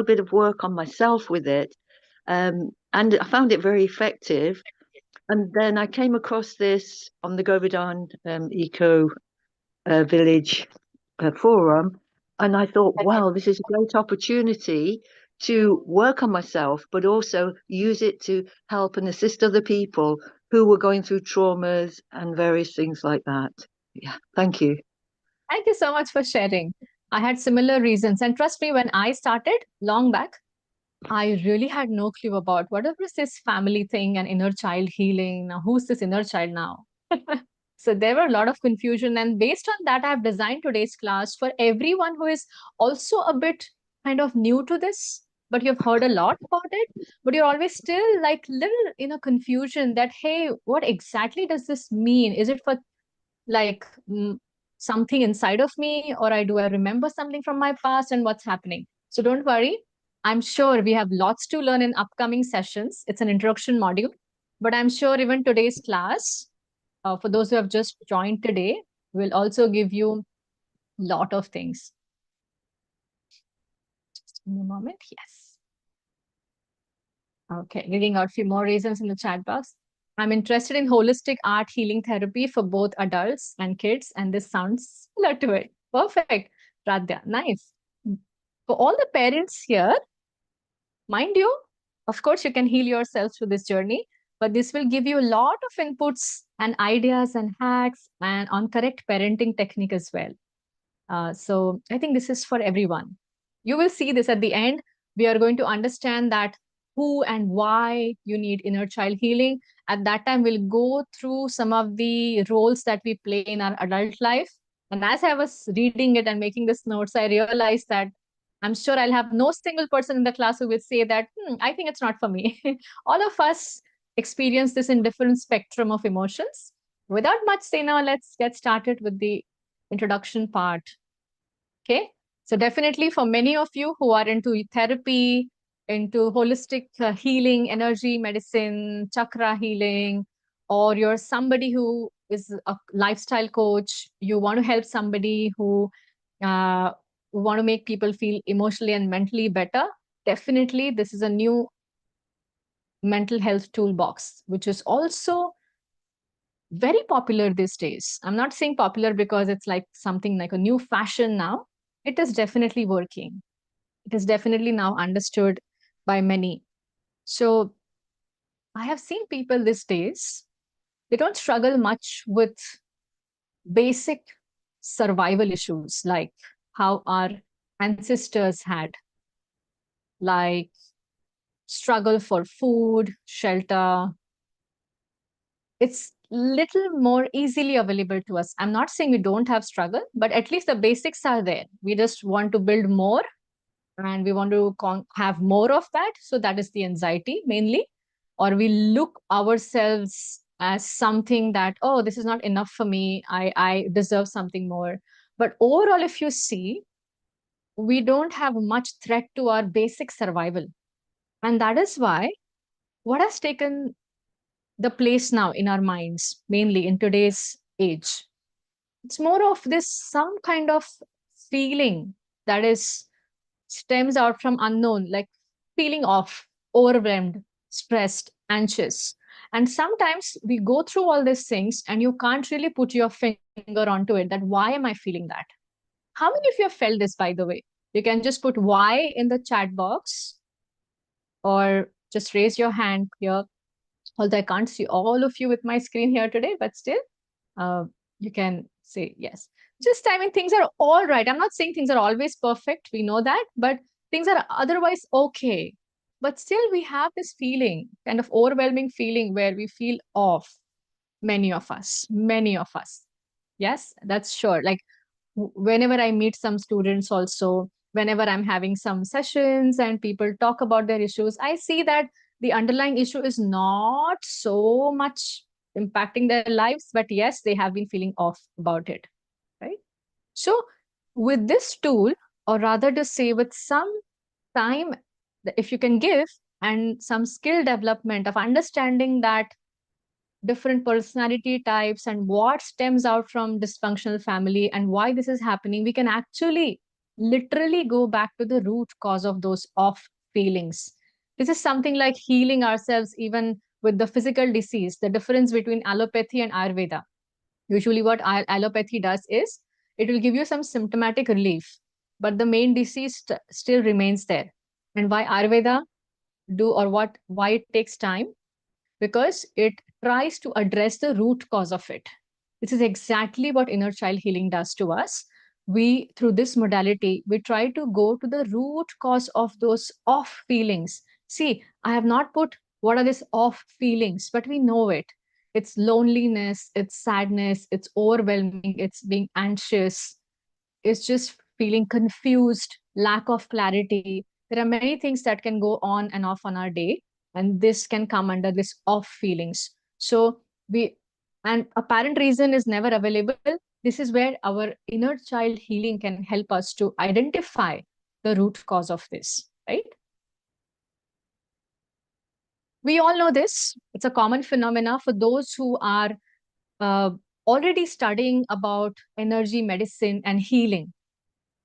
bit of work on myself with it, and I found it very effective. And then I came across this on the Govardhan Eco Village forum, and I thought, wow, this is a great opportunity to work on myself, but also use it to help and assist other people who were going through traumas and various things like that. Yeah, thank you. Thank you so much for sharing. I had similar reasons. And trust me, when I started long back, I really had no clue about what is this family thing and inner child healing. Now, who's this inner child now? So there were a lot of confusion. And based on that, I've designed today's class for everyone who is also a bit kind of new to this, but you've heard a lot about it, but you're always still like little in a confusion that, hey, what exactly does this mean? Is it for like something inside of me, or I remember something from my past and what's happening? So don't worry. I'm sure we have lots to learn in upcoming sessions. It's an introduction module, but I'm sure even today's class, for those who have just joined today, will also give you a lot of things. Just give me a moment. Yes. Okay, reading out a few more reasons in the chat box. I'm interested in holistic art healing therapy for both adults and kids, and this sounds similar to it. Perfect, Radhya. Nice. For all the parents here, mind you, of course, you can heal yourself through this journey, but this will give you a lot of inputs and ideas and hacks and on correct parenting technique as well. So I think this is for everyone. You will see this at the end. We are going to understand that who and why you need inner child healing. At that time, we'll go through some of the roles that we play in our adult life. And as I was reading it and making this notes, I realized that I'm sure I'll have no single person in the class who will say that, I think it's not for me. All of us experience this in different spectrum of emotions. Without much say now, let's get started with the introduction part. Okay. So definitely for many of you who are into therapy, into holistic healing, energy medicine, chakra healing, or you're somebody who is a lifestyle coach, you want to help somebody uh, who want to make people feel emotionally and mentally better, definitely this is a new mental health toolbox, which is also very popular these days. I'm not saying popular because it's like something like a new fashion now. It is definitely working. It is definitely now understood by many. So I have seen people these days, they don't struggle much with basic survival issues like how our ancestors had, like struggle for food, shelter. It's little more easily available to us. I'm not saying we don't have struggle, but at least the basics are there. We just want to build more and we want to have more of that. So that is the anxiety mainly. Or we look ourselves as something that, oh, this is not enough for me. I deserve something more. But overall, if you see, we don't have much threat to our basic survival. And that is why what has taken the place now in our minds, mainly in today's age, it's more of this some kind of feeling that is stems out from unknown, like feeling off, overwhelmed, stressed, anxious. And sometimes we go through all these things and you can't really put your finger onto it that why am I feeling that? How many of you have felt this, by the way? You can just put why in the chat box or just raise your hand here. Although I can't see all of you with my screen here today, but still, uh, you can say yes. Just, I mean, things are all right. I'm not saying things are always perfect. We know that, but things are otherwise okay. But still, we have this feeling, kind of overwhelming feeling where we feel off. Many of us, many of us. Yes, that's sure. Like whenever I meet some students, also, whenever I'm having some sessions and people talk about their issues, I see that the underlying issue is not so much impacting their lives, but yes, they have been feeling off about it, right? So, with this tool, or rather to say, with some time, if you can give, and some skill development of understanding that different personality types, and what stems out from dysfunctional family and why this is happening, we can actually literally go back to the root cause of those off feelings. This is something like healing ourselves even with the physical disease. The difference between allopathy and Ayurveda. Usually, what allopathy does is it will give you some symptomatic relief, but the main disease still remains there. And why Ayurveda do or what why it takes time? Because it tries to address the root cause of it. This is exactly what inner child healing does to us. We, through this modality, we try to go to the root cause of those off feelings. See, I have not put what are these off feelings, but we know it. It's loneliness, it's sadness, it's overwhelming, it's being anxious, is just feeling confused, lack of clarity. There are many things that can go on and off on our day, and this can come under this off feelings. So we, and apparent reason is never available. This is where our inner child healing can help us to identify the root cause of this, right? We all know this. It's a common phenomena for those who are uh, already studying about energy medicine and healing.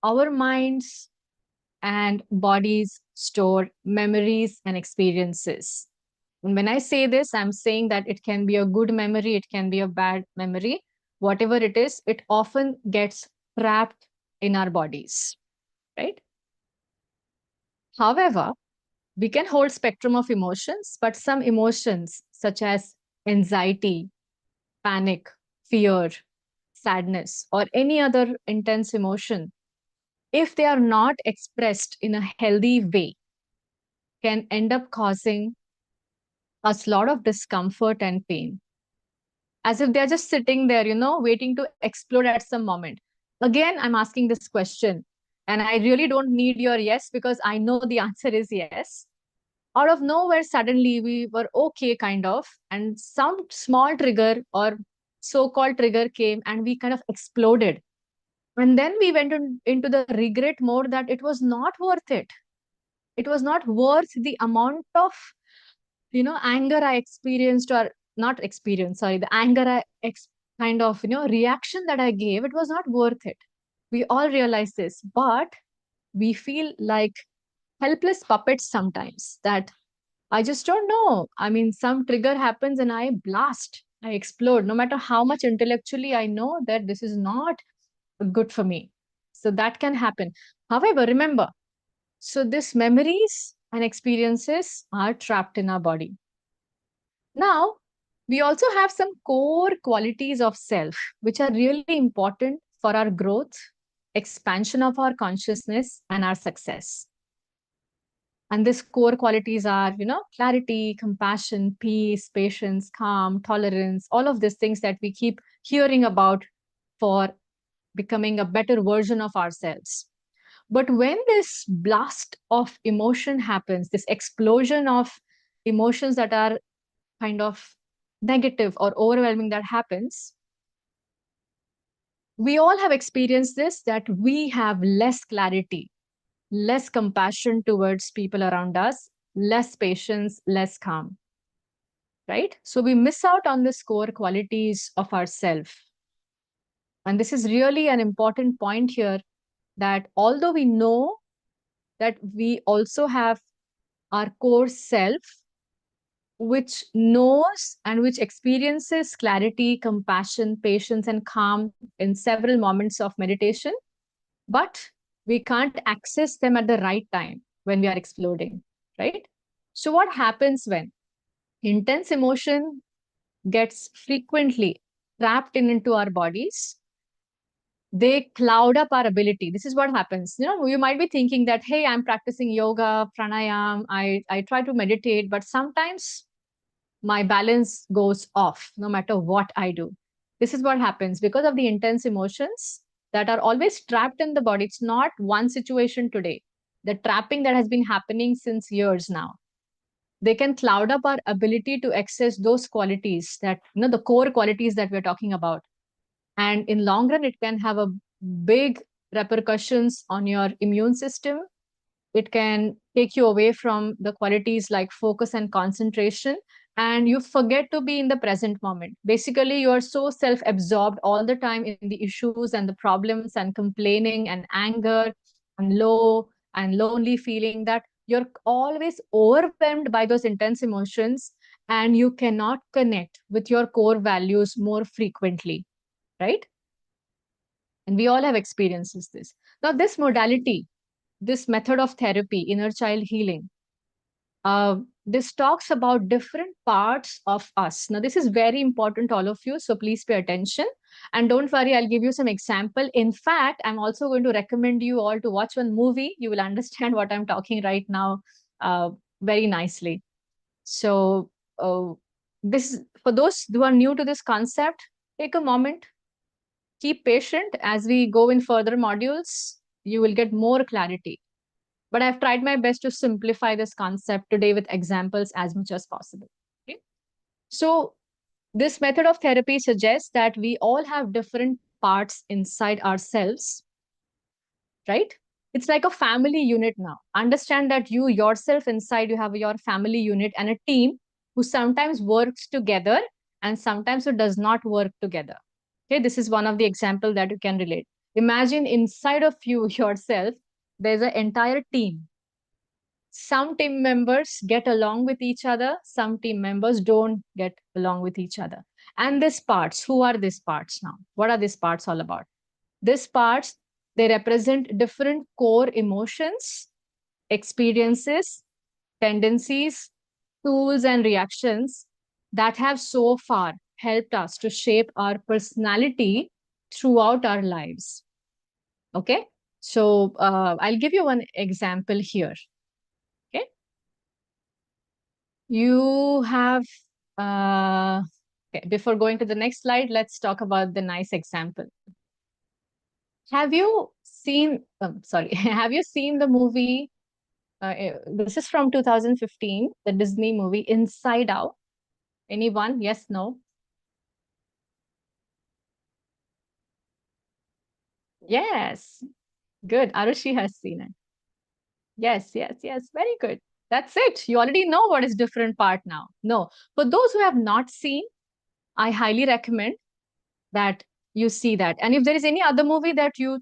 Our minds and bodies store memories and experiences. And when I say this, I'm saying that it can be a good memory, it can be a bad memory. Whatever it is, it often gets trapped in our bodies, right? However, we can hold spectrum of emotions, but some emotions such as anxiety, panic, fear, sadness, or any other intense emotion, if they are not expressed in a healthy way, can end up causing us a lot of discomfort and pain, as if they're just sitting there, waiting to explode at some moment. Again, I'm asking this question, and I really don't need your yes because I know the answer is yes. Out of nowhere, suddenly we were okay, kind of, and some small trigger or so called trigger came and we kind of exploded. And then we went into the regret mode that it was not worth it. It was not worth the amount of anger I experienced, or not experienced, sorry, the anger kind of reaction that I gave, it was not worth it. We all realize this, but we feel like helpless puppets sometimes, that I just don't know. I mean, some trigger happens and I blast, I explode, no matter how much intellectually I know that this is not good for me. So that can happen. However, remember, so these memories and experiences are trapped in our body. Now, we also have some core qualities of self, which are really important for our growth, expansion of our consciousness, and our success. And these core qualities are, clarity, compassion, peace, patience, calm, tolerance, all of these things that we keep hearing about for becoming a better version of ourselves. But when this blast of emotion happens, this explosion of emotions that are kind of negative or overwhelming that happens, we all have experienced this, that we have less clarity, less compassion towards people around us, less patience, less calm, right? So we miss out on the core qualities of ourself. And this is really an important point here, that although we know that we also have our core self, which knows and which experiences clarity, compassion, patience, and calm in several moments of meditation, but we can't access them at the right time when we are exploding, right? So, what happens when intense emotion gets frequently trapped into our bodies? They cloud up our ability. This is what happens. You might be thinking that, hey, I'm practicing yoga, pranayam, I try to meditate, but sometimes my balance goes off no matter what I do. This is what happens because of the intense emotions that are always trapped in the body. It's not one situation today. The trapping that has been happening since years now. They can cloud up our ability to access those qualities that, the core qualities that we're talking about. And in long run, it can have a big repercussions on your immune system. It can take you away from the qualities like focus and concentration, and you forget to be in the present moment. Basically, you are so self-absorbed all the time in the issues and the problems and complaining and anger. and low and lonely feeling, that you're always overwhelmed by those intense emotions and you cannot connect with your core values more frequently, right? And we all have experiences this. Now, this modality, this method of therapy, inner child healing, this talks about different parts of us. Now, this is very important, all of you. So please pay attention. And don't worry, I'll give you some example. In fact, I'm also going to recommend you all to watch one movie. You will understand what I'm talking right now uh, very nicely. So, this for those who are new to this concept, take a moment, keep patient as we go in further modules. You will get more clarity, but I've tried my best to simplify this concept today with examples as much as possible. Okay? So, this method of therapy suggests that we all have different parts inside ourselves, right? It's like a family unit now. Understand that you yourself inside, you have your family unit and a team who sometimes works together and sometimes it does not work together. Okay, this is one of the example that you can relate. Imagine inside of you yourself, there's an entire team. Some team members get along with each other, some team members don't get along with each other. And these parts, who are these parts now? What are these parts all about? These parts, they represent different core emotions, experiences, tendencies, tools, and reactions that have so far helped us to shape our personality throughout our lives. Okay, so I'll give you one example here. Okay, you have, okay, before going to the next slide, let's talk about the nice example. Have you seen, sorry, have you seen the movie? This is from 2015, the Disney movie Inside Out. Anyone? Yes, no? Yes. Good. Arushi has seen it. Yes, yes, yes. Very good. That's it. You already know what is different part now. No. For those who have not seen, I highly recommend that you see that. And if there is any other movie that you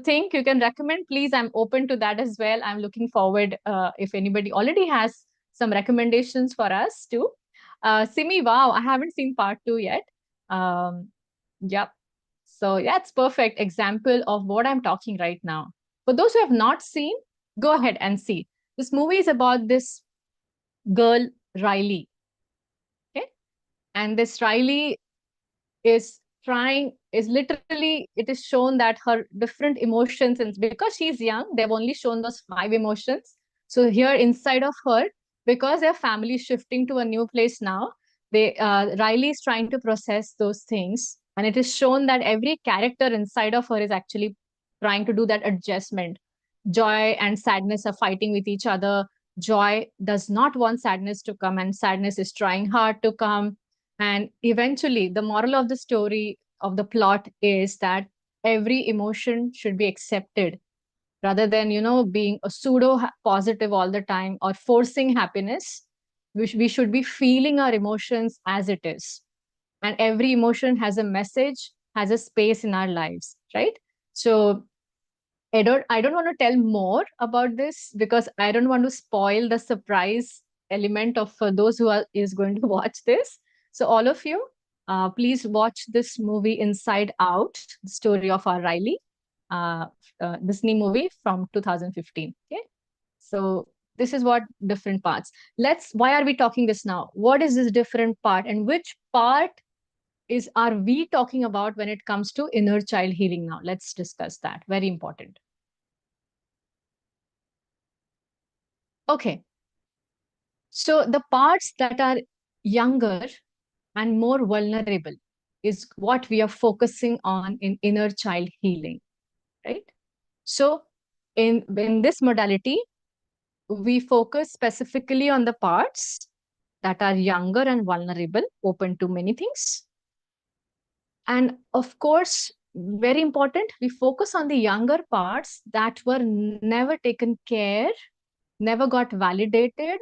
think you can recommend, please, I'm open to that as well. I'm looking forward if anybody already has some recommendations for us too. Simi, wow, I haven't seen part 2 yet. Yep. So yeah, it's perfect example of what I'm talking right now. For those who have not seen, go ahead and see. This movie is about this girl, Riley. Okay. And this Riley is trying, is literally, it is shown that her different emotions, and because she's young, they've only shown those 5 emotions. So here inside of her, because their family is shifting to a new place now, they Riley is trying to process those things, and it is shown that every character inside of her is actually trying to do that adjustment. Joy and sadness are fighting with each other. Joy does not want sadness to come, and sadness is trying hard to come. And eventually, the moral of the story, of the plot, is that every emotion should be accepted rather than, being a positive all the time or forcing happiness. We should be feeling our emotions as it is. And every emotion has a message, has a space in our lives, right? So I don't want to tell more about this because I don't want to spoil the surprise element of for those who are is going to watch this. So all of you, please watch this movie Inside Out, the story of our Riley, uh, Disney movie from 2015. Okay, so this is what different parts. Let's. Why are we talking this now? What is this different part, and which part is are we talking about when it comes to inner child healing? Now, let's discuss that. Very important. Okay. So the parts that are younger and more vulnerable is what we are focusing on in inner child healing, right? So in this modality, we focus specifically on the parts that are younger and vulnerable, open to many things. And of course, very important, we focus on the younger parts that were never taken care, never got validated,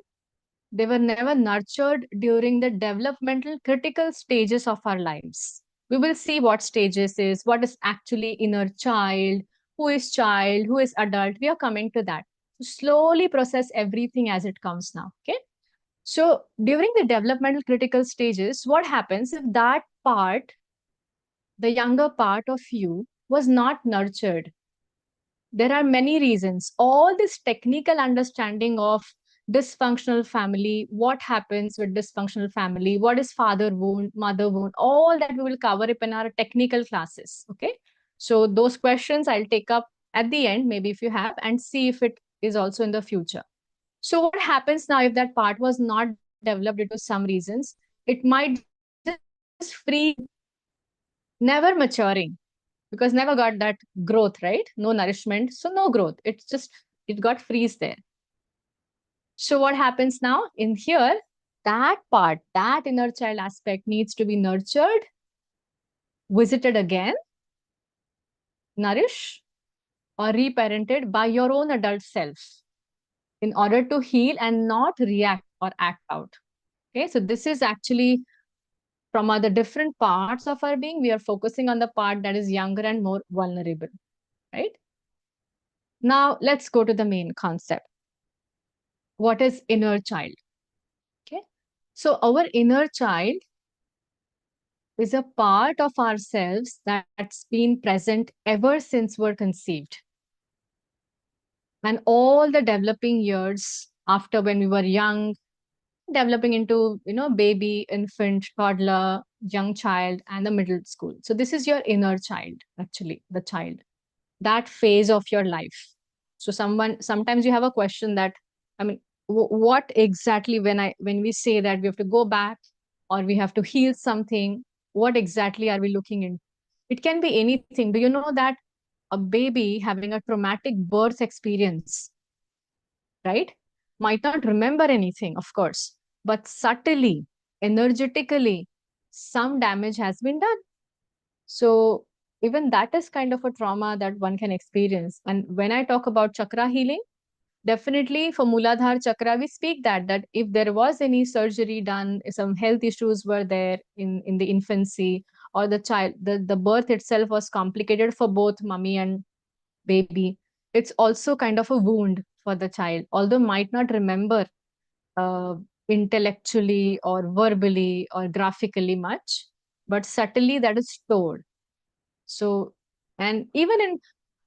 they were never nurtured during the developmental critical stages of our lives. We will see what stages is, what is actually inner child, who is child, who is adult. We are coming to that. So slowly process everything as it comes now. Okay. So during the developmental critical stages, what happens if that part, the younger part of you, was not nurtured? There are many reasons. All this technical understanding of dysfunctional family, what happens with dysfunctional family, what is father wound, mother wound, all that we will cover up in our technical classes. Okay. So those questions I'll take up at the end, maybe if you have, and see if it is also in the future. So what happens now if that part was not developed due to some reasons? It might just freeze, never maturing, because never got that growth, right? No nourishment, so no growth. It's just, it got freeze there. So what happens now in here? That part, that inner child aspect needs to be nurtured, visited again, nourished, or reparented by your own adult self in order to heal and not react or act out. Okay, so this is actually from other different parts of our being. We are focusing on the part that is younger and more vulnerable, right? Now let's go to the main concept. What is inner child? Okay. So our inner child is a part of ourselves that's been present ever since we're conceived. And all the developing years after, when we were young, developing into, baby, infant, toddler, young child, and the middle school. So this is your inner child, actually, the child, that phase of your life. So sometimes you have a question that, I mean, what exactly, when we say that we have to go back or we have to heal something, what exactly are we looking into? It can be anything. Do you know that a baby having a traumatic birth experience, right, might not remember anything, of course, but subtly, energetically, some damage has been done. So even that is kind of a trauma that one can experience. And when I talk about chakra healing, definitely for Muladhara chakra, we speak that if there was any surgery done, if some health issues were there in the infancy, or the child, the birth itself was complicated for both mummy and baby, it's also kind of a wound for the child, although might not remember uh, intellectually or verbally or graphically much, but subtly that is stored. So, and even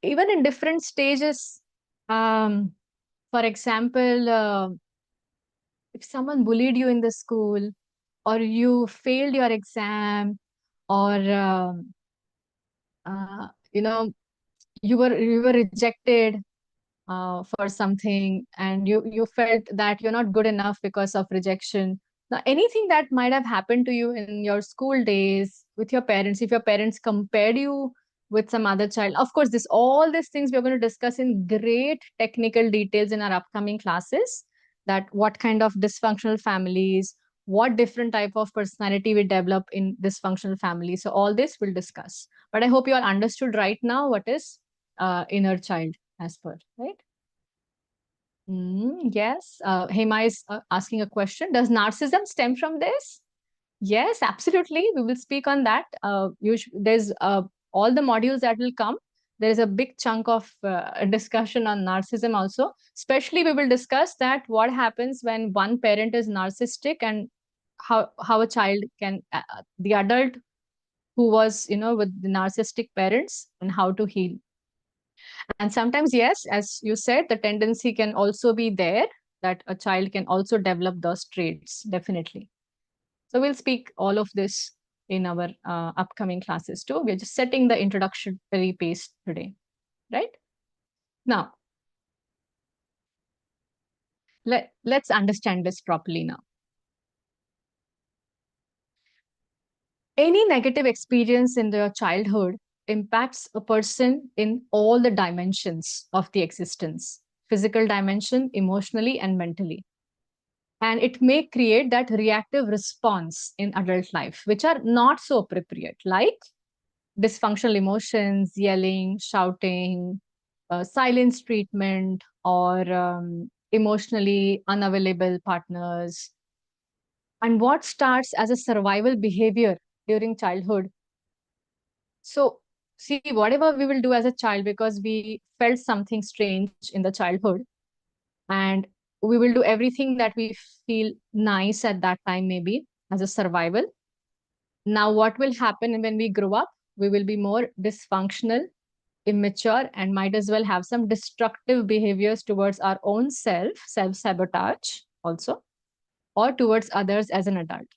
in different stages, um, for example, if someone bullied you in the school, or you failed your exam, or you know, you were rejected for something, and you felt that you're not good enough because of rejection. Now anything that might have happened to you in your school days with your parents, if your parents compared you with some other child, of course, this all these things we're going to discuss in great technical details in our upcoming classes, that what kind of dysfunctional families, what different type of personality we develop in dysfunctional families. So all this we'll discuss, but I hope you all understood right now what is inner child as per, right? Yes. Hema is asking a question. Does narcissism stem from this? Yes, absolutely. We will speak on that. There's all the modules that will come. There is a big chunk of discussion on narcissism also. Especially, we will discuss that what happens when one parent is narcissistic, and how a child can, the adult who was, with the narcissistic parents, and how to heal. And sometimes, yes, as you said, the tendency can also be there, that a child can also develop those traits, definitely. So we'll speak all of this in our upcoming classes too. We're just setting the introductory pace today, right? Now, let's understand this properly now. Any negative experience in their childhood impacts a person in all the dimensions of the existence: physical dimension, emotionally, and mentally. And it may create that reactive response in adult life, which are not so appropriate, like dysfunctional emotions, yelling, shouting, silence treatment, or emotionally unavailable partners. And what starts as a survival behavior during childhood, so see whatever we will do as a child because we felt something strange in the childhood, and we will do everything that we feel nice at that time, maybe as a survival. Now, what will happen when we grow up? We will be more dysfunctional, immature, and might as well have some destructive behaviors towards our own self sabotage also, or towards others as an adult.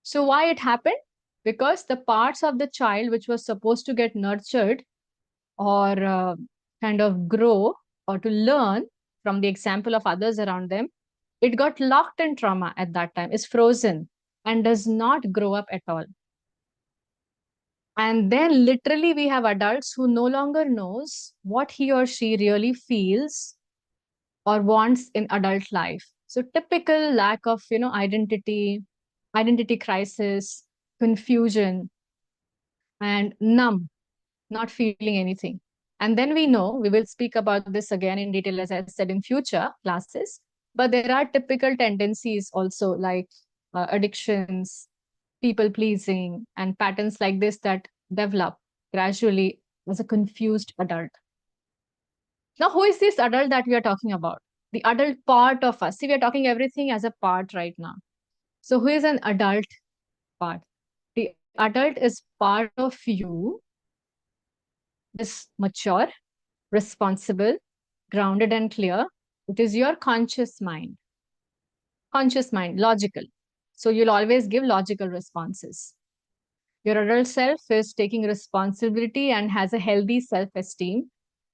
So, why it happened? Because the parts of the child which was supposed to get nurtured or kind of grow or to learn from the example of others around them, it got locked in trauma at that time, is frozen and does not grow up at all. And then literally we have adults who no longer knows what he or she really feels or wants in adult life. So typical lack of, identity crisis, confusion, and numb, not feeling anything. And then we know we will speak about this again in detail, as I said, in future classes. But there are typical tendencies also, like addictions, people pleasing, and patterns like this that develop gradually as a confused adult. Now, who is this adult that we are talking about? The adult part of us. See, we are talking everything as a part right now. So, who is an adult part? The adult is part of you, is mature, responsible, grounded, and clear. It is your conscious mind, logical. So, you'll always give logical responses. Your adult self is taking responsibility and has a healthy self esteem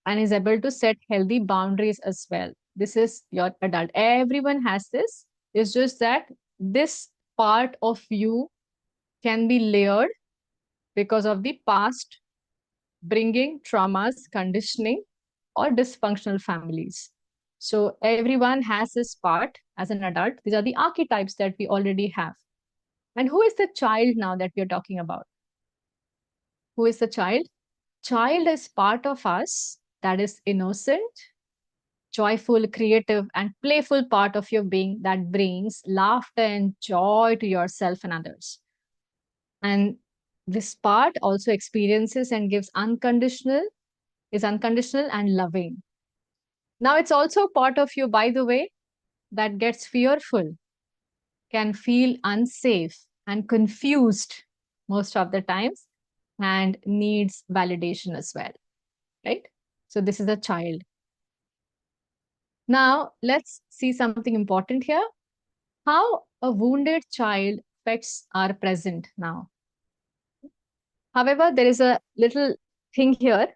and is able to set healthy boundaries as well. This is your adult. Everyone has this. It's just that this part of you can be layered because of the past bringing traumas, conditioning, or dysfunctional families. So everyone has this part as an adult. These are the archetypes that we already have. And who is the child now that we are talking about? Who is the child? Child is part of us that is innocent, joyful, creative, and playful part of your being that brings laughter and joy to yourself and others. And this part also experiences and gives unconditional and loving. Now, it's also part of you, by the way, that gets fearful, can feel unsafe and confused most of the times, and needs validation as well, right? So, this is a child. Now, let's see something important here. How a wounded child affects our present now. However, there is a little thing here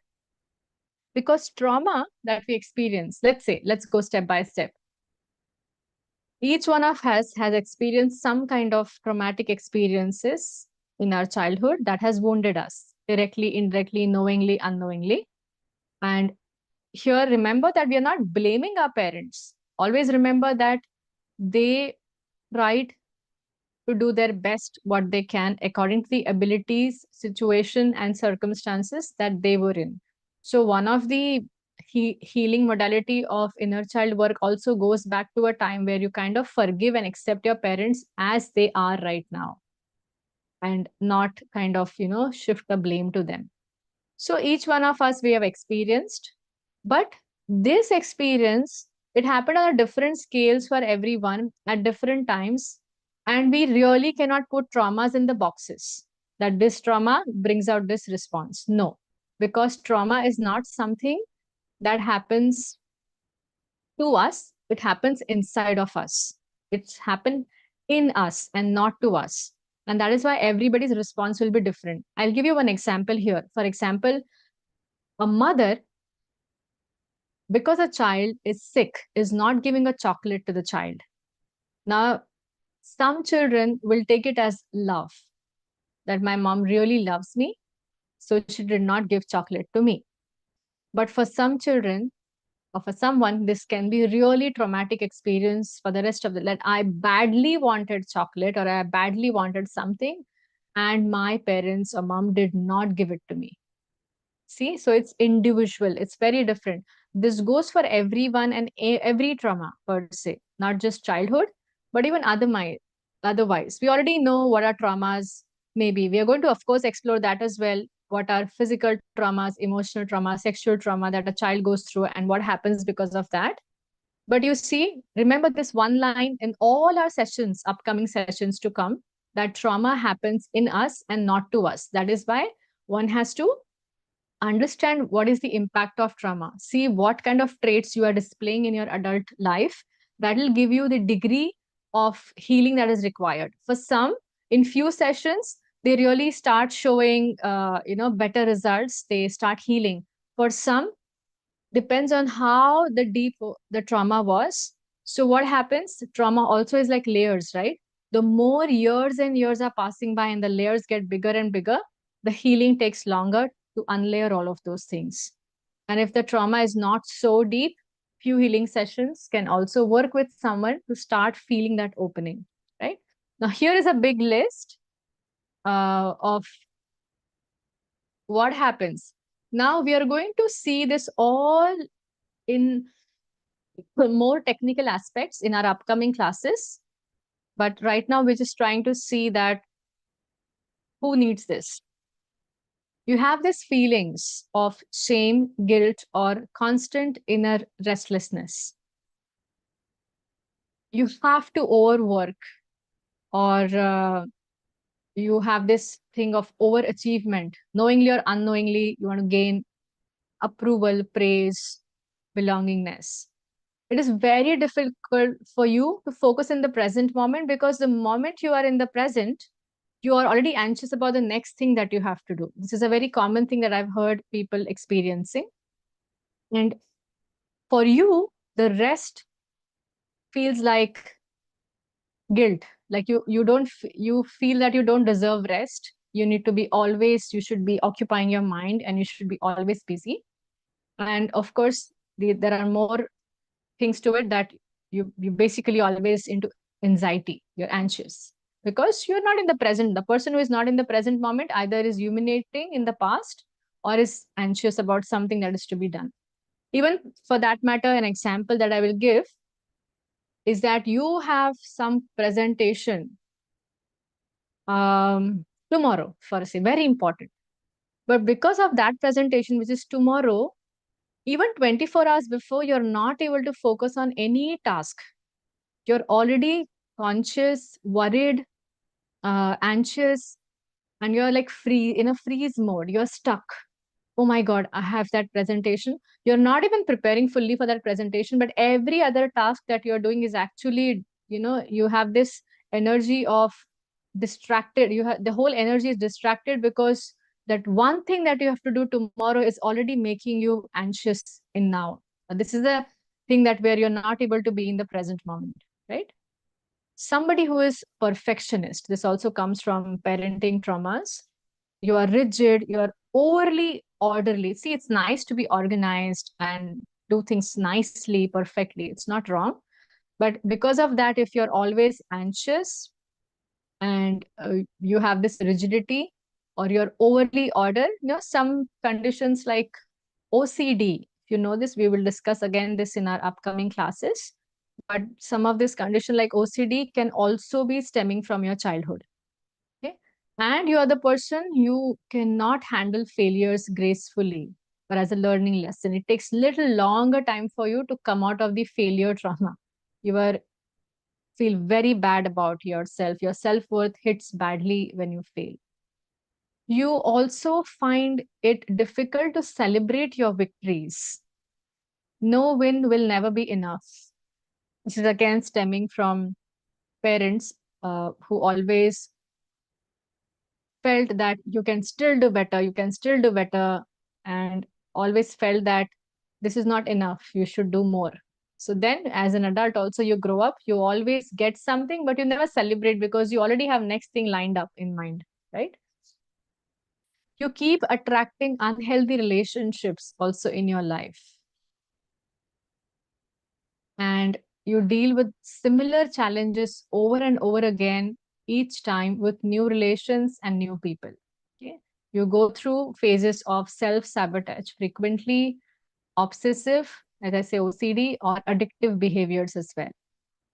because trauma that we experience, let's go step by step. Each one of us has experienced some kind of traumatic experiences in our childhood that has wounded us directly, indirectly, knowingly, unknowingly. And here, remember that we are not blaming our parents. Always remember that they tried to do their best what they can according to the abilities, situation, and circumstances that they were in. So, one of the healing modality of inner child work also goes back to a time where you kind of forgive and accept your parents as they are right now and not kind of, shift the blame to them. So, each one of us we have experienced, but this experience, it happened on a different scales for everyone at different times. And we really cannot put traumas in the boxes that this trauma brings out this response. No, because trauma is not something that happens to us, it happens inside of us. It's happened in us and not to us. And that is why everybody's response will be different. I'll give you one example here. For example, a mother, because a child is sick, is not giving a chocolate to the child. Now, some children will take it as love, that my mom really loves me, so she did not give chocolate to me. But for some children, or for someone, this can be really traumatic experience for the rest of the life. I badly wanted chocolate or I badly wanted something, and my parents or mom did not give it to me. See, so it's individual, it's very different. This goes for everyone and every trauma per se, not just childhood, but even otherwise. We already know what are traumas maybe. We are going to, of course, explore that as well. what are physical traumas, emotional trauma, sexual trauma that a child goes through and what happens because of that. But you see, remember this one line in all our sessions, upcoming sessions to come, that trauma happens in us and not to us. That is why one has to understand what is the impact of trauma. See what kind of traits you are displaying in your adult life. That will give you the degree of healing that is required. For some, in few sessions, they really start showing, better results. They start healing. For some, depends on how the deep the trauma was. So what happens, trauma also is like layers, right? The more years and years are passing by and the layers get bigger and bigger, the healing takes longer to unlayer all of those things. And if the trauma is not so deep, few healing sessions can also work with someone to start feeling that opening, right? Now here is a big list of what happens. Now we are going to see this all in more technical aspects in our upcoming classes. But right now, we're just trying to see that who needs this. You have these feelings of shame, guilt, or constant inner restlessness. You have to overwork, or you have this thing of overachievement. Knowingly or unknowingly, you want to gain approval, praise, belongingness. It is very difficult for you to focus in the present moment, because the moment you are in the present, you are already anxious about the next thing that you have to do. This is a very common thing that I've heard people experiencing. And for you, the rest feels like guilt. Like you feel that you don't deserve rest. You need to be always, you should be occupying your mind and you should be always busy. And of course, there are more things to it, that you basically always into anxiety. You're anxious because you're not in the present. The person who is not in the present moment either is ruminating in the past or is anxious about something that is to be done. Even for that matter, an example that I will give is that you have some presentation tomorrow, for say, very important. But because of that presentation, which is tomorrow, even 24 hours before, you're not able to focus on any task. You're already conscious, worried, anxious, and you're like in a freeze mode. You're stuck. Oh my God, I have that presentation. You're not even preparing fully for that presentation, but every other task that you're doing is actually, you have this energy of distracted. You have the whole energy is distracted because that one thing that you have to do tomorrow is already making you anxious in now. This is a thing that where you're not able to be in the present moment, right? Somebody who is perfectionist, this also comes from parenting traumas. You are rigid, you are overly orderly. See, it's nice to be organized and do things nicely, perfectly. It's not wrong. But because of that, if you're always anxious and you have this rigidity or you're overly ordered, some conditions like OCD, if you know this, we will discuss again this in our upcoming classes. But some of this condition like OCD can also be stemming from your childhood. Okay. And you are the person, you cannot handle failures gracefully or as a learning lesson. It takes little longer time for you to come out of the failure trauma. You are feel very bad about yourself. Your self-worth hits badly when you fail. You also find it difficult to celebrate your victories. No win will never be enough. This is again stemming from parents who always felt that you can still do better, you can still do better, and always felt that this is not enough, you should do more. So then, as an adult, also you grow up, you always get something, but you never celebrate because you already have next thing lined up in mind, right? You keep attracting unhealthy relationships also in your life. And you deal with similar challenges over and over again, each time with new relations and new people. Okay. You go through phases of self-sabotage, frequently obsessive, as I say, OCD, or addictive behaviors as well.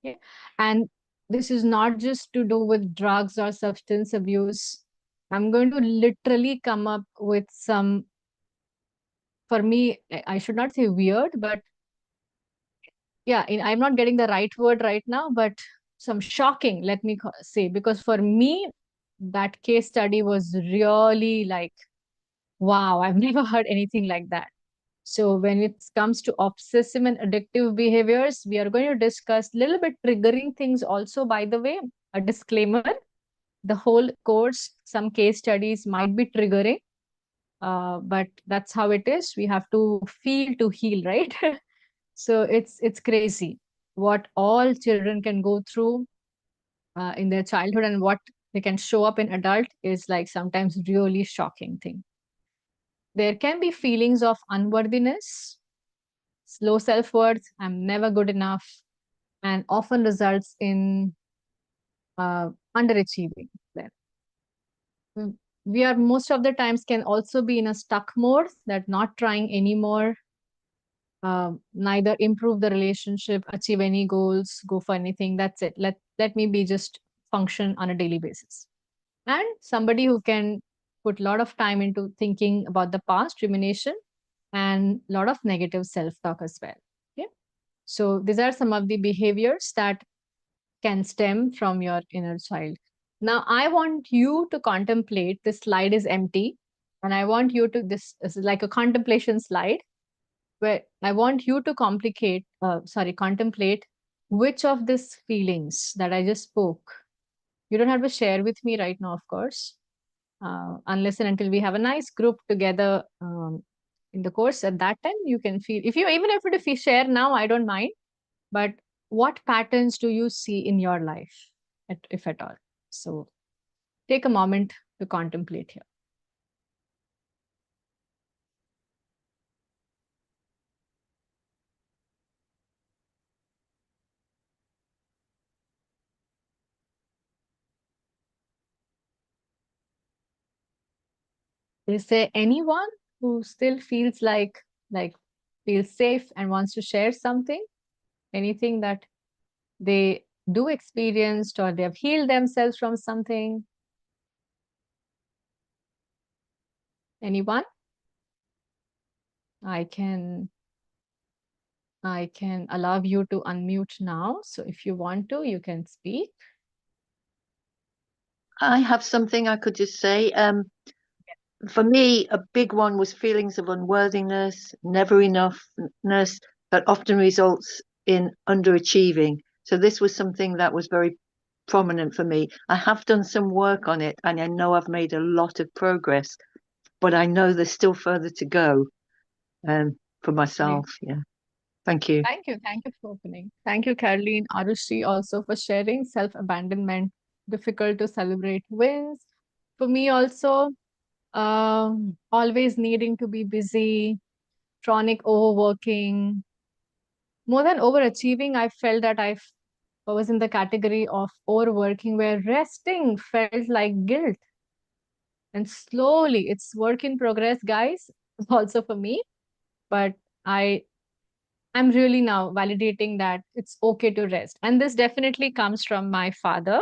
Okay. And this is not just to do with drugs or substance abuse. I'm going to literally come up with some, for me, I should not say weird, but yeah, I'm not getting the right word right now, but some shocking, let me say, because for me, that case study was really like, wow, I've never heard anything like that. So when it comes to obsessive and addictive behaviors, we are going to discuss a little bit triggering things also, by the way. A disclaimer, the whole course, some case studies might be triggering, but that's how it is. We have to feel to heal, right? So it's crazy what all children can go through in their childhood, and what they can show up in adult is like sometimes really shocking thing. There can be feelings of unworthiness, low self-worth, I'm never good enough, and often results in underachieving. Then we are most of the times can also be in a stuck mode, that not trying anymore, neither improve the relationship, achieve any goals, go for anything. That's it. Let me be just function on a daily basis. And somebody who can put a lot of time into thinking about the past, rumination, and a lot of negative self-talk as well. Okay. So these are some of the behaviors that can stem from your inner child. Now I want you to contemplate. This slide is empty, and I want you to, this is like a contemplation slide, where I want you to contemplate which of these feelings that I just spoke. You don't have to share with me right now, of course, unless and until we have a nice group together in the course. At that time, you can feel, if you, even if you share now, I don't mind. But what patterns do you see in your life, if at all? So take a moment to contemplate here. Is there anyone who still feels like feels safe and wants to share something? Anything that they do experienced, or they have healed themselves from something? Anyone? I can I can allow you to unmute now. So if you want to, you can speak. I have something I could just say. For me, a big one was feelings of unworthiness, never enoughness, that often results in underachieving. So this was something that was very prominent for me. I have done some work on it, and I know I've made a lot of progress, but I know there's still further to go for Right. myself. Yeah. Thank you. Thank you. Thank you for opening. Thank you, Caroline, Arushi, also for sharing self-abandonment, difficult to celebrate wins. For me also, always needing to be busy, chronic overworking. More than overachieving, I felt that I was in the category of overworking, where resting felt like guilt. And slowly, it's work in progress, guys, also for me. But I I'm really now validating that it's okay to rest. And this definitely comes from my father.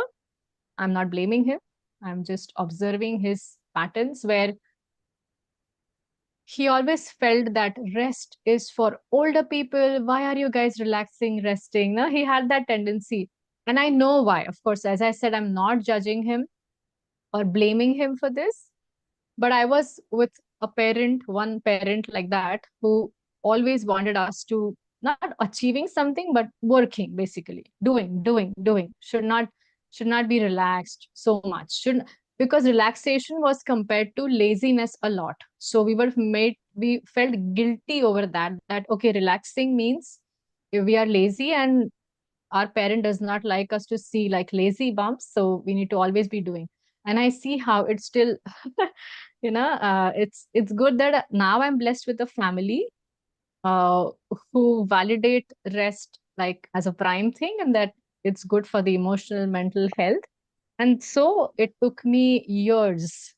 I'm not blaming him. I'm just observing his patterns, where he always felt that rest is for older people. Why are you guys relaxing, resting? No, he had that tendency. And I know why. Of course, as I said, I'm not judging him or blaming him for this. But I was with one parent like that, who always wanted us to not achieving something, but working, basically doing. Should not be relaxed so much. Should Because relaxation was compared to laziness a lot. So we felt guilty over that. That okay, relaxing means if we are lazy, and our parent does not like us to see like lazy bumps, so we need to always be doing. And I see how it's still it's good that now I'm blessed with a family uh, who validate rest like as a prime thing, and that it's good for the emotional mental health. And so it took me years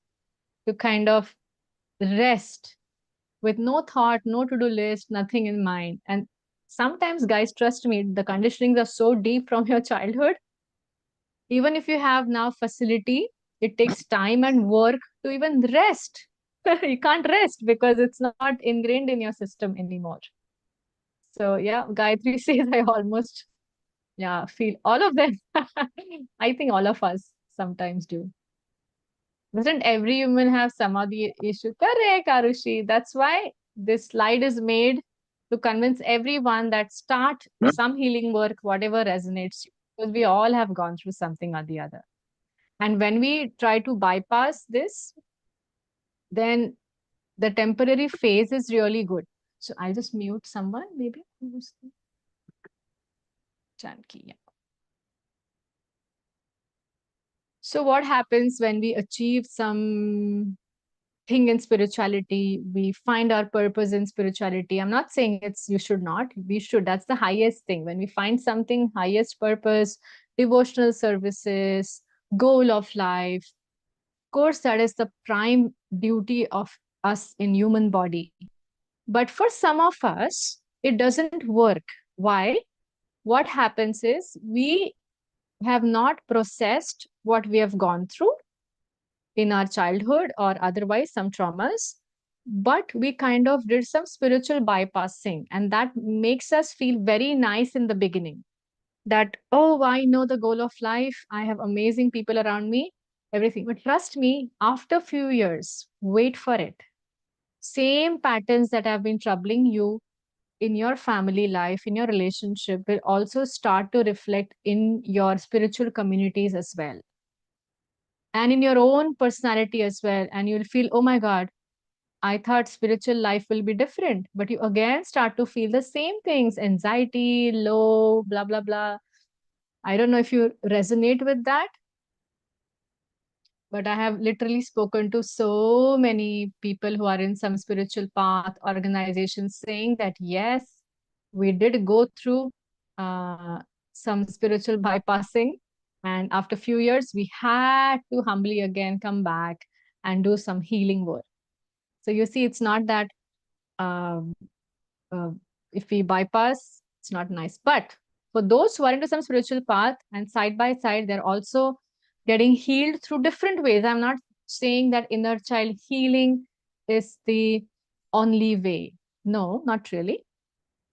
to kind of rest with no thought, no to-do list, nothing in mind. And sometimes, guys, trust me, the conditionings are so deep from your childhood. Even if you have now facility, It takes time and work to even rest. You can't rest because it's not ingrained in your system anymore. So yeah, Gayatri says I almost, yeah, feel all of them. I think all of us sometimes do. Doesn't every human have samadhi issue? Correct, Arushi. That's why this slide is made to convince everyone that start some healing work, whatever resonates you. Because we all have gone through something or the other. And when we try to bypass this, then the temporary phase is really good. So I'll just mute someone, maybe. Janki, yeah. So what happens when we achieve some thing in spirituality, we find our purpose in spirituality? I'm not saying it's you should not, we should. That's the highest thing. When we find something, highest purpose, devotional services, goal of life, of course that is the prime duty of us in human body. But for some of us it doesn't work. Why? What happens is we have not processed what we have gone through in our childhood or otherwise some traumas, but we kind of did some spiritual bypassing, and that makes us feel very nice in the beginning, that oh, I know the goal of life, I have amazing people around me, everything. But trust me, after few years, wait for it, same patterns that have been troubling you in your family life, in your relationship, will also start to reflect in your spiritual communities as well, and in your own personality as well. And you'll feel, oh my God, I thought spiritual life will be different. But you again start to feel the same things, anxiety, low, blah, blah, blah. I don't know if you resonate with that, but I have literally spoken to so many people who are in some spiritual path, organizations saying that, yes, we did go through uh, some spiritual bypassing. And after a few years, we had to humbly again come back and do some healing work. So you see, it's not that um, uh, if we bypass, it's not nice. But for those who are into some spiritual path and side by side, they're also getting healed through different ways. I'm not saying that inner child healing is the only way. No, not really.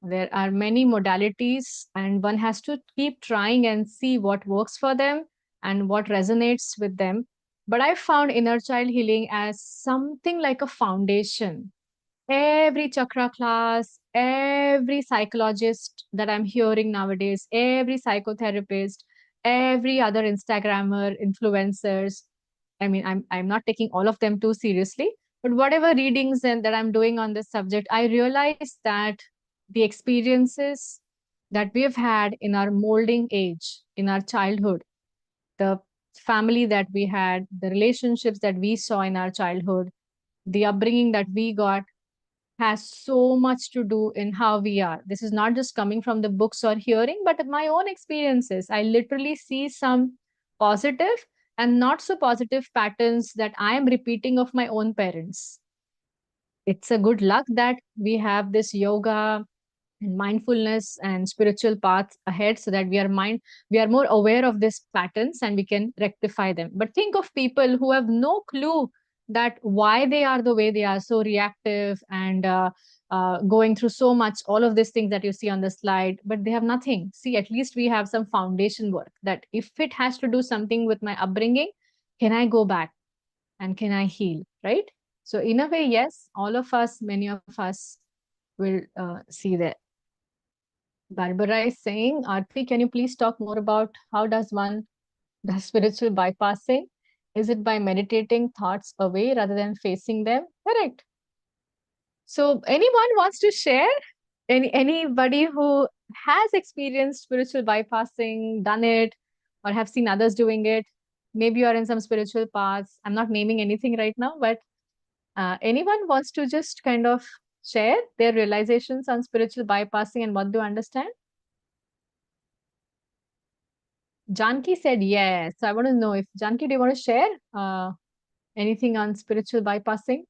There are many modalities, and one has to keep trying and see what works for them and what resonates with them. But I found inner child healing as something like a foundation. Every chakra class, every psychologist that I'm hearing nowadays, every psychotherapist, every other Instagrammer, influencers. I mean, I'm not taking all of them too seriously, but whatever readings and that I'm doing on this subject, I realize that the experiences that we have had in our molding age, in our childhood, the family that we had, the relationships that we saw in our childhood, the upbringing that we got, has so much to do in how we are. This is not just coming from the books or hearing, but my own experiences. I literally see some positive and not so positive patterns that I am repeating of my own parents. It's a good luck that we have this yoga and mindfulness and spiritual paths ahead, so that we are more aware of these patterns and we can rectify them. But think of people who have no clue that why they are the way they are, so reactive and going through so much, all of these things that you see on the slide, but they have nothing. See, at least we have some foundation work, that if it has to do something with my upbringing, can I go back and can I heal, right? So in a way, yes, all of us, many of us will see that. Barbara is saying, Aarti, can you please talk more about how does one does spiritual bypassing? Is it by meditating thoughts away rather than facing them? Correct. So anyone wants to share? Anybody who has experienced spiritual bypassing, done it, or have seen others doing it? Maybe you are in some spiritual paths. I'm not naming anything right now, but anyone wants to just kind of share their realizations on spiritual bypassing and what do you understand? Janki said yes. So I want to know if Janki, do you want to share anything on spiritual bypassing?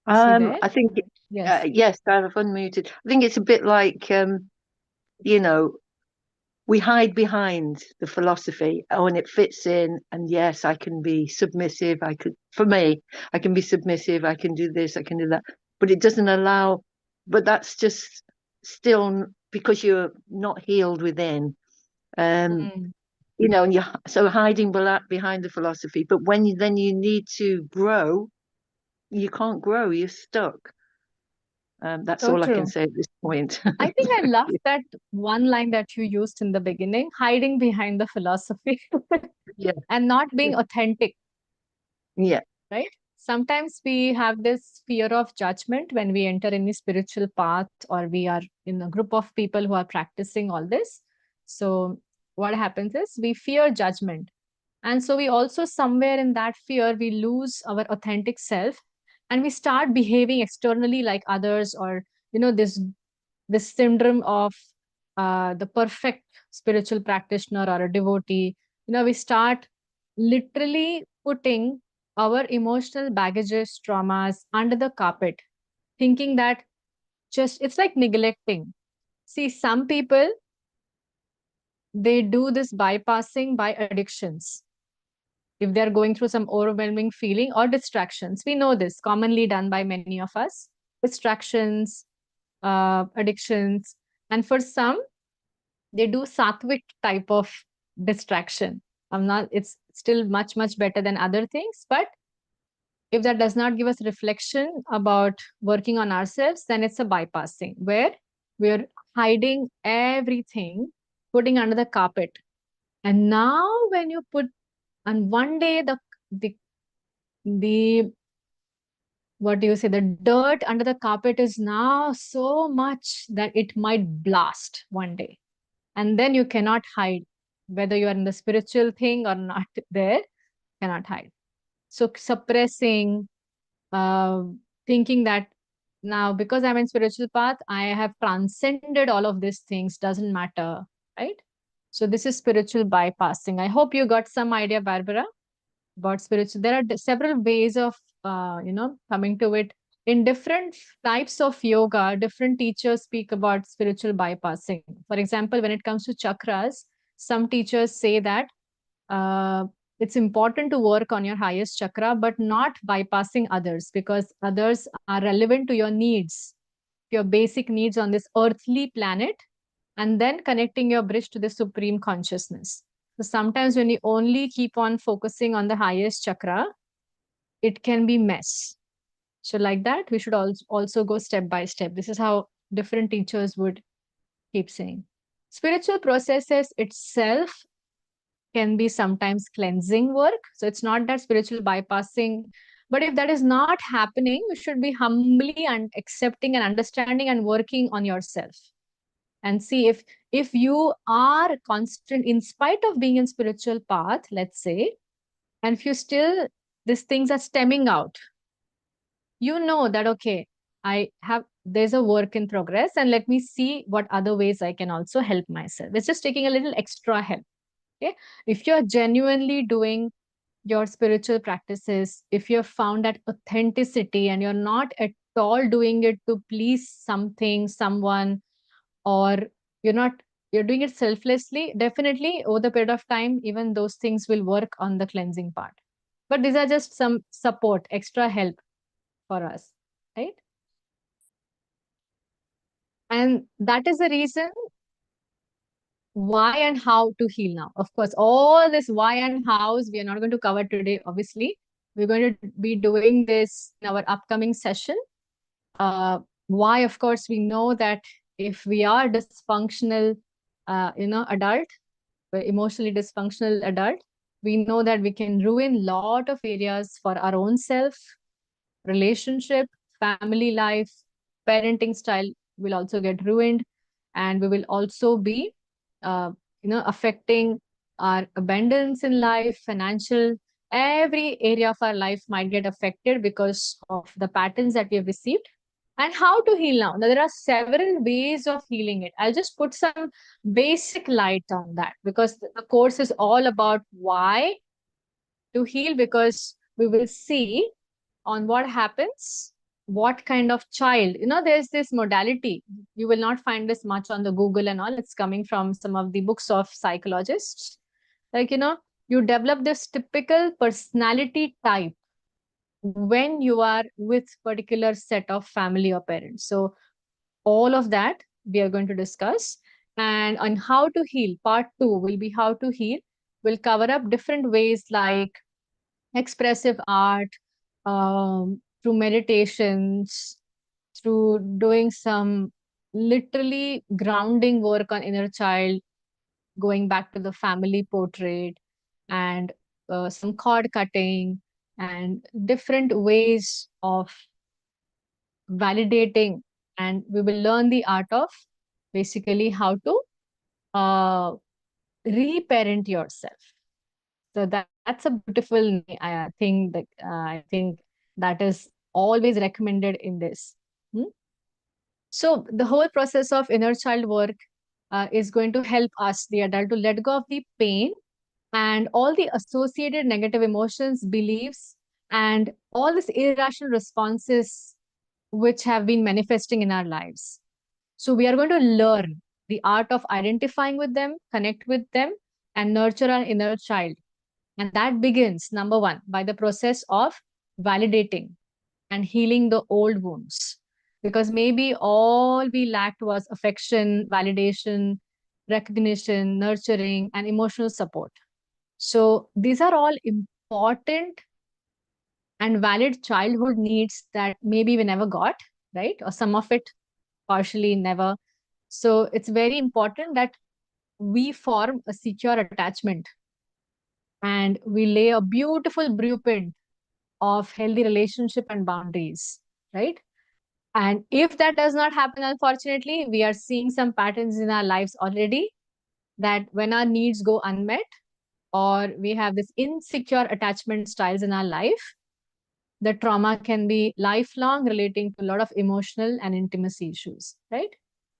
Is she there? I think Yes. yes, I've unmuted. I think it's a bit like you know we hide behind the philosophy. Oh, and it fits in. And yes, I can be submissive. For me, I can be submissive. I can do this. I can do that. But it doesn't allow. But that's just still because you're not healed within. Um, Mm. and you're so hiding behind the philosophy. But then you need to grow, you can't grow. You're stuck. That's So all I can true. say at this point. I think I love that one line that you used in the beginning, hiding behind the philosophy Yeah, and not being authentic, yeah, right? Sometimes we have this fear of judgment when we enter any spiritual path or we are in a group of people who are practicing all this. So, what happens is we fear judgment. And so, we also, somewhere in that fear, we lose our authentic self and we start behaving externally like others, or, this syndrome of the perfect spiritual practitioner or a devotee. We start literally putting our emotional baggages, traumas under the carpet, thinking that just it's like neglecting. See, some people, they do this bypassing by addictions. If they're going through some overwhelming feeling or distractions, we know this commonly done by many of us, distractions, addictions. And for some, they do sattvic type of distraction. I'm not, it's still much, much better than other things. But if that does not give us reflection about working on ourselves, then it's a bypassing where we're hiding everything, putting under the carpet. And now when you put, and one day the the what do you say, the dirt under the carpet is now so much that it might blast one day, and then you cannot hide whether you are in the spiritual thing or not. There cannot hide. So suppressing, uh, thinking that now because I'm in spiritual path I have transcended all of these things, doesn't matter, right? So this is spiritual bypassing. I hope you got some idea, Barbara, about spiritual. There are several ways of coming to it. In different types of yoga, different teachers speak about spiritual bypassing. For example, when it comes to chakras, some teachers say that uh, it's important to work on your highest chakra but not bypassing others, because others are relevant to your needs, your basic needs on this earthly planet, and then connecting your bridge to the supreme consciousness. So sometimes when you only keep on focusing on the highest chakra, it can be mess. So like that, we should also go step by step. This is how different teachers would keep saying. Spiritual processes itself can be sometimes cleansing work. So it's not that spiritual bypassing, but if that is not happening, you should be humbly and accepting and understanding and working on yourself, and see if you are constant in spite of being in spiritual path, let's say, and if you still, these things are stemming out, that okay, I have, there's a work in progress, and let me see what other ways I can also help myself. It's just taking a little extra help. Okay, if you're genuinely doing your spiritual practices, if you've found that authenticity and you're not at all doing it to please something, someone, or you're not, you're doing it selflessly, definitely over the period of time even those things will work on the cleansing part. But these are just some support, extra help for us, right? And that is the reason why and how to heal now. Of course, all this why and hows we are not going to cover today, obviously. We're going to be doing this in our upcoming session. Why, of course, we know that if we are dysfunctional, adult, emotionally dysfunctional adult, we know that we can ruin lot of areas for our own self, relationship, family life, parenting style will also get ruined, and we will also be, affecting our abundance in life, financial, every area of our life might get affected because of the patterns that we have received. And how to heal now? Now, there are several ways of healing it. I'll just put some basic light on that because the course is all about why to heal, because we will see on what happens what kind of child, there's this modality. You will not find this much on the Google and all. It's coming from some of the books of psychologists. Like, you develop this typical personality type when you are with particular set of family or parents. So all of that we are going to discuss. And on how to heal, part 2 will be how to heal. We'll cover up different ways like expressive art, through meditations, through doing some literally grounding work on inner child, going back to the family portrait, and some cord cutting, and different ways of validating. And we will learn the art of basically how to uh, reparent yourself. So that's a beautiful thing that I think that is always recommended in this. Hmm? So the whole process of inner child work is going to help us, the adult, to let go of the pain and all the associated negative emotions, beliefs, and all these irrational responses which have been manifesting in our lives. So we are going to learn the art of identifying with them, connect with them, and nurture our inner child. And that begins, number one, by the process of validating and healing the old wounds. Because maybe all we lacked was affection, validation, recognition, nurturing, and emotional support. So these are all important and valid childhood needs that maybe we never got, right? Or some of it partially never. So it's very important that we form a secure attachment and we lay a beautiful blueprint of healthy relationship and boundaries, right? And if that does not happen, unfortunately, we are seeing some patterns in our lives already, that when our needs go unmet or we have this insecure attachment styles in our life, the trauma can be lifelong, relating to a lot of emotional and intimacy issues, right?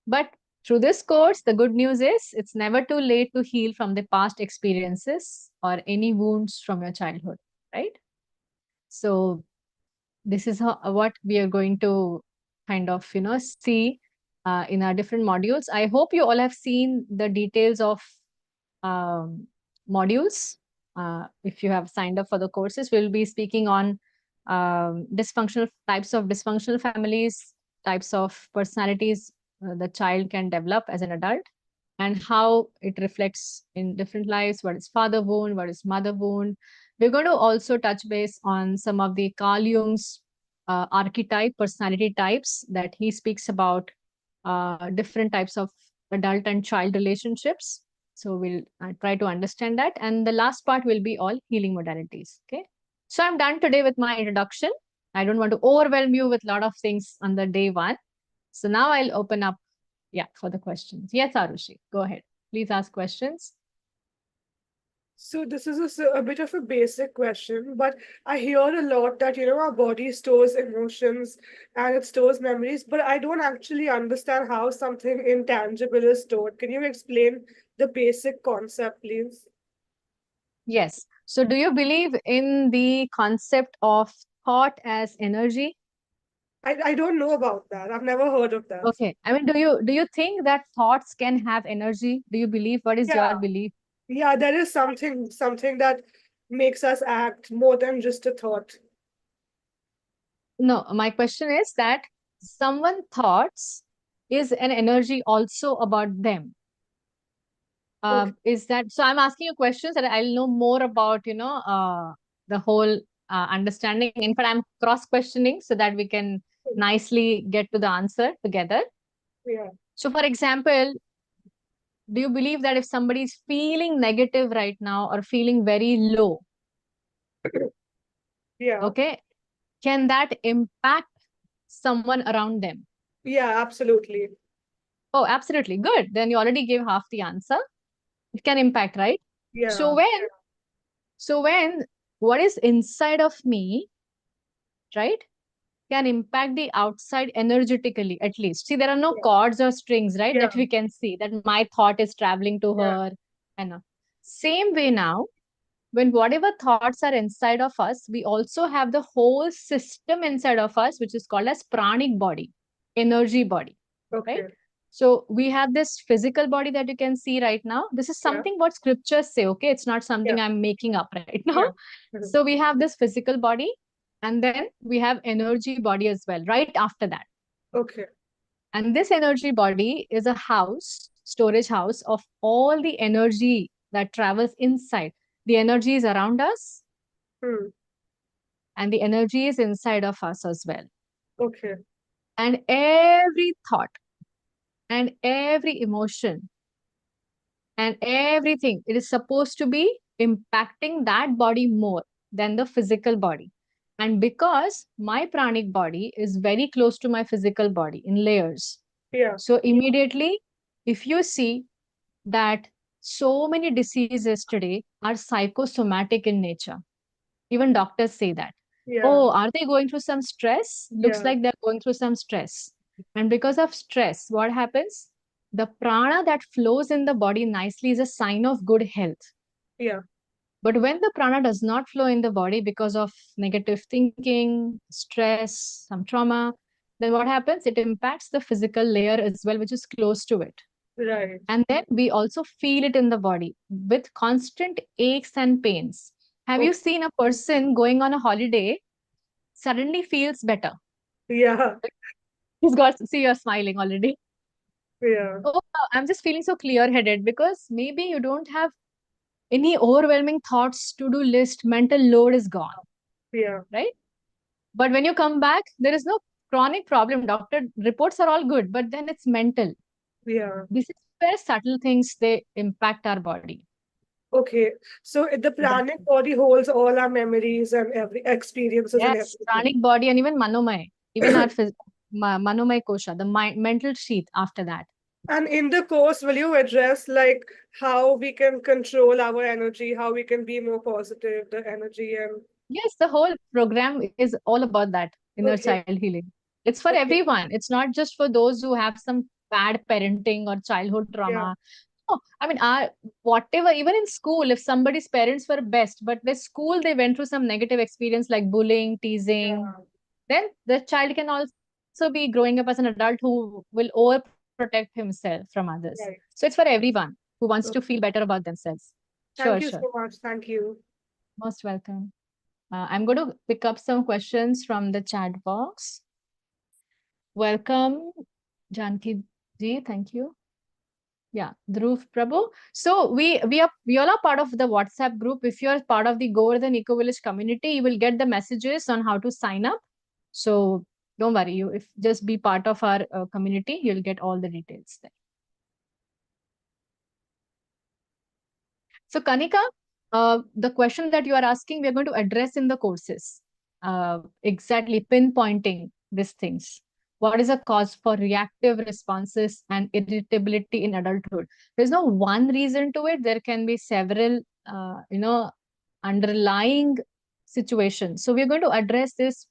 But through this course, the good news is it's never too late to heal from the past experiences or any wounds from your childhood, right? So this is what we are going to kind of see in our different modules. I hope you all have seen the details of um, modules. If you have signed up for the courses, we'll be speaking on dysfunctional types of dysfunctional families, types of personalities the child can develop as an adult, and how it reflects in different lives. What is father wound? What is mother wound? We're going to also touch base on some of the Carl Jung's archetype personality types that he speaks about, different types of adult and child relationships. So we'll try to understand that. And the last part will be all healing modalities. Okay. So I'm done today with my introduction. I don't want to overwhelm you with a lot of things on the day one. So now I'll open up, yeah, for the questions. Yes, Arushi, go ahead. Please ask questions. So this is a bit of a basic question, but I hear a lot that, our body stores emotions and it stores memories, but I don't actually understand how something intangible is stored. Can you explain the basic concept, please? Yes. So do you believe in the concept of thought as energy? I don't know about that. I've never heard of that. Okay. I mean, do you think that thoughts can have energy? Do you believe? What is Yeah, your belief? yeah, there is something that makes us act more than just a thought. No, my question is that someone thoughts is an energy also about them. Okay. Is that so? I'm asking you questions that I'll know more about, the whole understanding. In fact, I'm cross questioning so that we can nicely get to the answer together. Yeah, So, for example, do you believe that if somebody is feeling negative right now or feeling very low, yeah, okay, can that impact someone around them? yeah, absolutely. Oh, absolutely. Good. Then you already gave half the answer. It can impact, right? So Yeah, when, so when what is inside of me, right, can impact the outside energetically, at least. See, there are no yeah, cords or strings, right, yeah, that we can see that my thought is traveling to yeah, her. And same way now, when whatever thoughts are inside of us, we also have the whole system inside of us, which is called as pranic body, energy body, right? Okay. So we have this physical body that you can see right now. This is Yeah. something what scriptures say, okay? It's not something Yeah. I'm making up right now. Yeah. Mhm. So we have this physical body, and then we have energy body as well, right after that. Okay. And this energy body is a house, storage house of all the energy that travels inside. The energy is around us, Hmm. and the energy is inside of us as well. Okay. And every thought and every emotion and everything, it is supposed to be impacting that body more than the physical body. And because my pranic body is very close to my physical body in layers, Yeah. so immediately, if you see that so many diseases today are psychosomatic in nature. Even doctors say that. Yeah. Oh, are they going through some stress? Looks Yeah. like they're going through some stress. And because of stress, what happens? The prana that flows in the body nicely is a sign of good health. Yeah. But when the prana does not flow in the body because of negative thinking, stress, some trauma, then what happens? It impacts the physical layer as well, which is close to it. Right. And then we also feel it in the body with constant aches and pains. Have you Okay. seen a person going on a holiday suddenly feels better? Yeah. He's got, see, you're smiling already. Yeah. Oh, I'm just feeling so clear headed because maybe you don't have any overwhelming thoughts, to do list, mental load is gone, Yeah. right? But when you come back, there is no chronic problem. Doctor reports are all good, but then it's mental. Yeah. This is where subtle things they impact our body. Okay. So the That pranic body holds all our memories and every experiences and yes, everything. pranic body and even manomay, even our manomay kosha, the mental sheath after that. And in the course, will you address like how we can control our energy, how we can be more positive, the energy and Yes, the whole program is all about that inner okay, child healing. It's for okay, everyone. It's not just for those who have some bad parenting or childhood yeah, trauma. Oh, I mean, whatever, even in school, if somebody's parents were best, but the school they went through some negative experience like bullying, teasing, yeah, then the child can also be growing up as an adult who will overprotect himself from others. So right. it's for everyone who wants to feel Okay. better about themselves. Sure, Thank you sure. so much. Thank you. Most welcome. I'm going to pick up some questions from the chat box. Welcome, Janki ji. Thank you. Yeah, Dhruv Prabhu. So we all are part of the WhatsApp group. If you're part of the Govardhan Eco Village community, you will get the messages on how to sign up. So don't worry, you if just be part of our community, you'll get all the details there. So Kanika, the question that you are asking, we are going to address in the courses. Exactly pinpointing these things. What is a cause for reactive responses and irritability in adulthood? There's no one reason to it. There can be several, underlying situations. So we're going to address this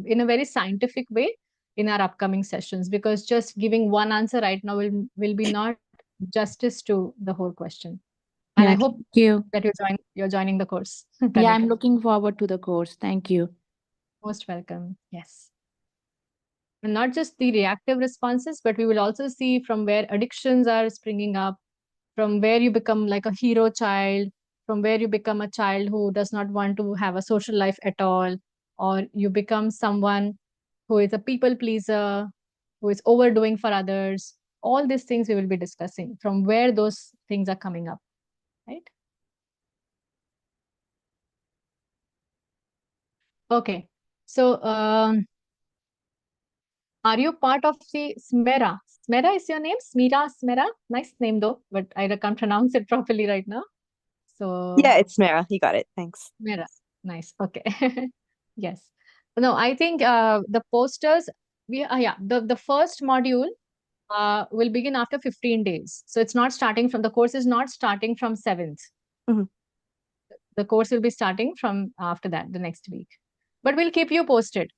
in a very scientific way in our upcoming sessions because just giving one answer right now will be not justice to the whole question. And I Yeah, hope thank you. that you're joining the course, Yeah, I'm Kanika. looking forward to the course. Thank you. Most welcome. Yes. And not just the reactive responses, but we will also see from where addictions are springing up, from where you become like a hero child, from where you become a child who does not want to have a social life at all, or you become someone who is a people pleaser, who is overdoing for others. All these things we will be discussing from where those things are coming up, right? Okay. So, are you part of the Smera? Smera is your name? Smira, Smera? Nice name though, but I can't pronounce it properly right now. So, Yeah, it's Mara. You got it. Thanks. Smera. Nice. Okay. Yes. No, I think the posters, yeah, the first module will begin after 15 days. So it's not starting from, the course is not starting from 7th. Mhm. The course will be starting from after that, the next week. But we'll keep you posted.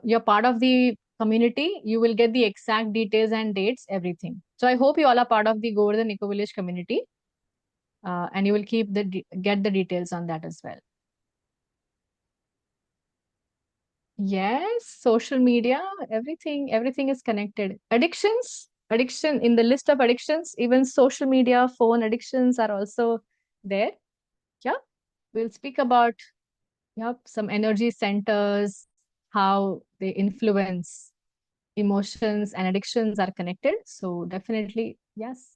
You're part of the community. You will get the exact details and dates, everything. So I hope you all are part of the Govardhan Eco Village community. and you will get the details on that as well. Yes, social media, everything is connected. Addiction in the list of addictions, even social media, phone addictions are also there. Yeah, we'll speak about some energy centers, how they influence emotions and addictions are connected. So definitely, yes,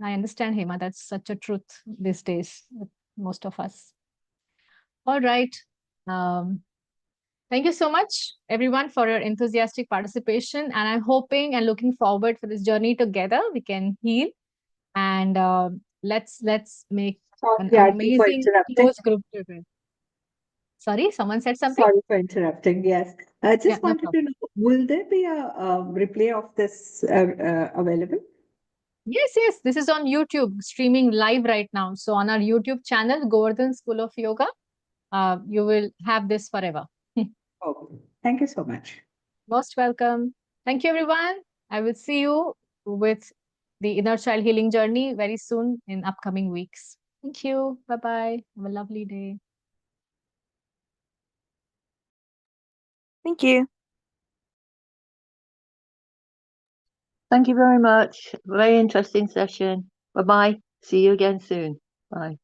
I understand, Hema. That's such a truth these days with most of us. All right. Um, Thank you so much, everyone, for your enthusiastic participation. And I'm hoping and looking forward for this journey together. We can heal and let's make an Sorry, Aarti, for amazing interrupting. close group together. Sorry, someone said something? Sorry for interrupting. Yes. I Yeah, just no wanted problem. to know, will there be a replay of this available? Yes. This is on YouTube, streaming live right now. So on our YouTube channel, Govardhan School of Yoga, you will have this forever. Okay. Thank you so much. Most welcome. Thank you, everyone. I will see you with the inner child healing journey very soon in upcoming weeks. Thank you. Bye bye. Have a lovely day. Thank you. Thank you very much. Very interesting session. Bye-bye. See you again soon. Bye.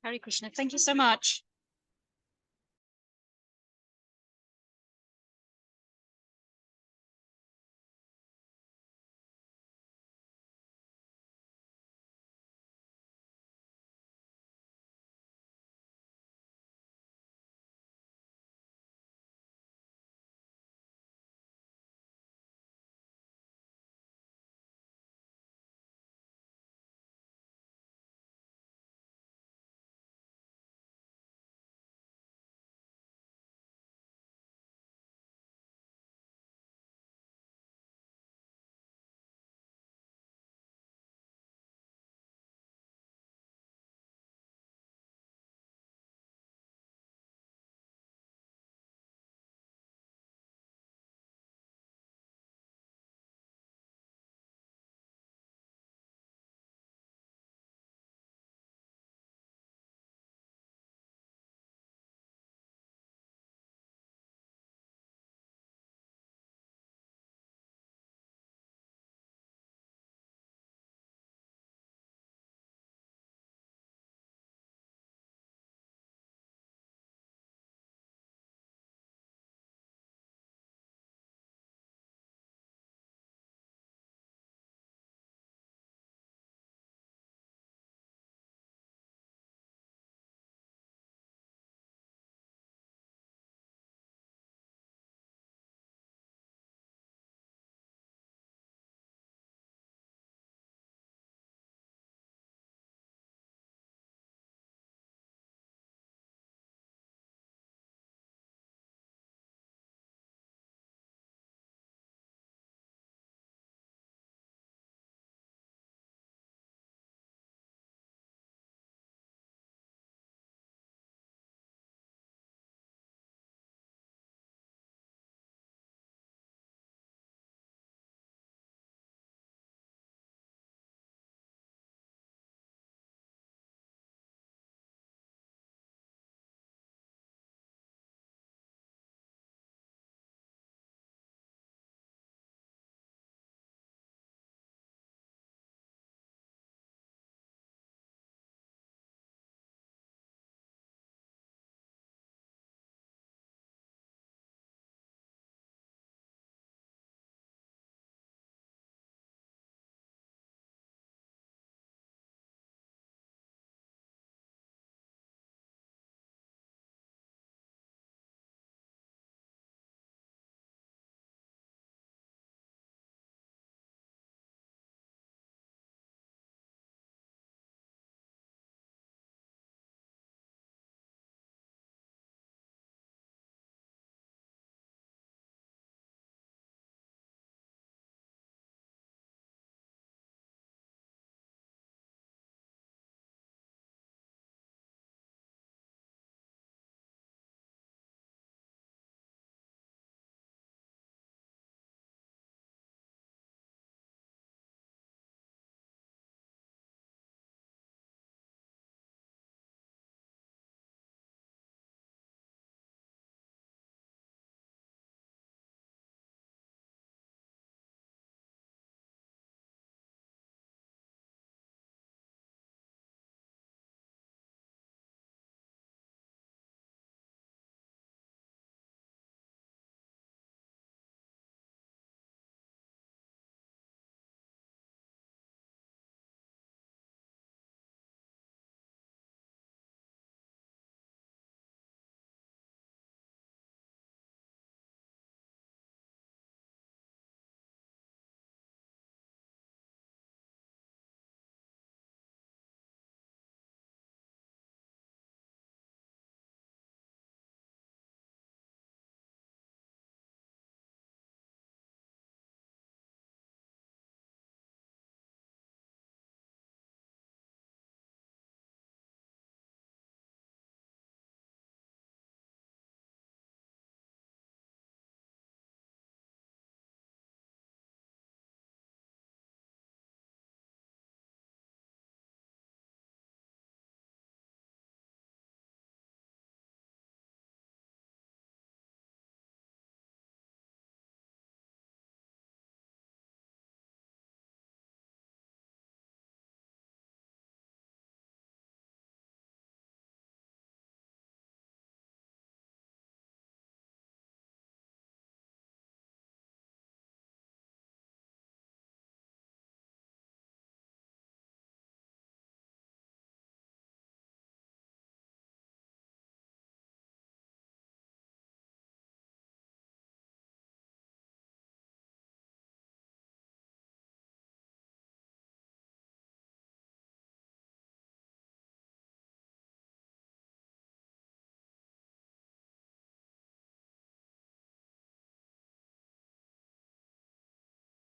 Hare Krishna. Thank you so much.